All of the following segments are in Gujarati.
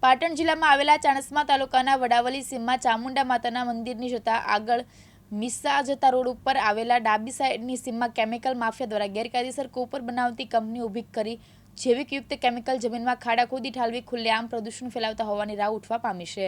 પાટણ જિલ્લામાં આવેલા ચાણસ્મા તાલુકાના વડાવલી સીમમાં ચામુંડા માતાના મંદિરની જતા આગળ મિસ્સા જતા રોડ ઉપર આવેલા ડાબી સાઈડની સીમમાં કેમિકલ માફિયા દ્વારા ગેરકાયદેસર કોપર બનાવતી કંપની ઊભી કરી જૈવિકયુક્ત કેમિકલ જમીનમાં ખાડા ખોદી ઠાલવી ખુલ્લેઆમ પ્રદૂષણ ફેલાવતા હોવાની રાવ ઉઠવા પામી છે।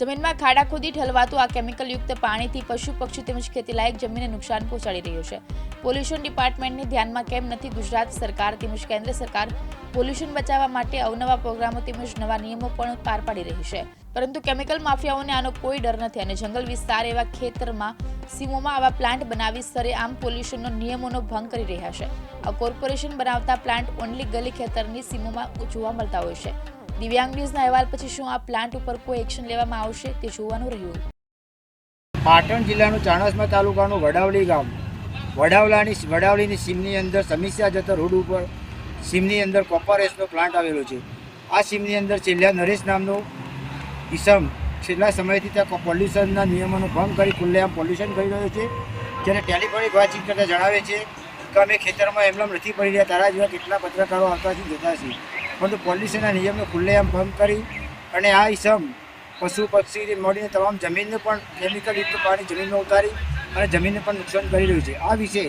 જમીનમાં ખાડા ખોદી ઠલવાતું આ કેમિકલયુક્ત પાણીથી પશુ પક્ષી તેમજ ખેતીલાયક જમીનને નુકસાન પહોંચાડી રહ્યું છે। પોલ્યુશન ડિપાર્ટમેન્ટને ધ્યાનમાં કેમ નથી? ગુજરાત સરકાર તેમજ કેન્દ્ર સરકાર પોલ્યુશન બચાવવા માટે અવનવા પ્રોગ્રામો તેમજ નવા નિયમો પણ પાર પાડી રહી છે, પરંતુ કેમિકલ માફિયાઓને આનો કોઈ ડર નથી અને જંગલ વિસ્તાર એવા ખેતરમાં સીમોમાં આવા પ્લાન્ટ બનાવી સરેઆમ પોલ્યુશનનો નિયમોનો ભંગ કરી રહ્યા છે। આ કોર્પોરેશન બનાવતા પ્લાન્ટ ઓનલી ગલી ખેતરની સીમોમાં જોવા મળતા હોય છે। દિવ્યાંગ ન્યૂઝના અહેવાલ પછી શું આ પ્લાન્ટ ઉપર કોઈ એક્શન લેવામાં આવશે તે જોવાનું રહ્યું। પાટણ જિલ્લાનું ચાણસ્મા તાલુકાનું વડાવલી ગામ વડાવલીની સીમની અંદર સમીસ્યા જતા રોડ ઉપર સીમની અંદર કોપરેસનો પ્લાન્ટ આવેલો છે। આ સીમની અંદર છેલ્લા નરેશ નામનો ઈસમ છેલ્લા સમયથી ત્યાં પોલ્યુશનના નિયમોનો ભંગ કરી ખુલ્લેઆમ પોલ્યુશન કરી રહ્યો છે। જ્યારે ટેલિફોનિક વાતચીત કરતાં જણાવે છે કે અમે ખેતરમાં એમનેમ નથી પડી રહ્યા, તારા જેવા કેટલા પત્રકારો આવતાથી જતા છે, પરંતુ પોલ્યુશનના નિયમને ખુલ્લેઆમ ભંગ કરી અને આ ઈસમ પશુ પક્ષીથી મળીને તમામ જમીનને પણ કેમિકલયુક્ત પાણી જમીનમાં ઉતારી અને જમીનને પણ નુકસાન કરી રહ્યું છે। આ વિશે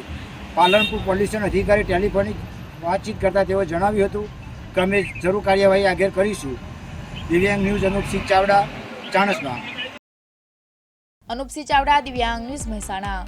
પાલનપુર પોલ્યુશન અધિકારી ટેલિફોનિક વાતચીત કરતાં તેઓ જણાવ્યું હતું કે અમે જરૂર કાર્યવાહી આગળ કરીશું। દિવ્યાંગ ન્યૂઝ અનુપસિંહ ચાવડા, ચાણસ્મા। અનુપસિંહ ચાવડા, દિવ્યાંગ ન્યૂઝ, મહેસાણા।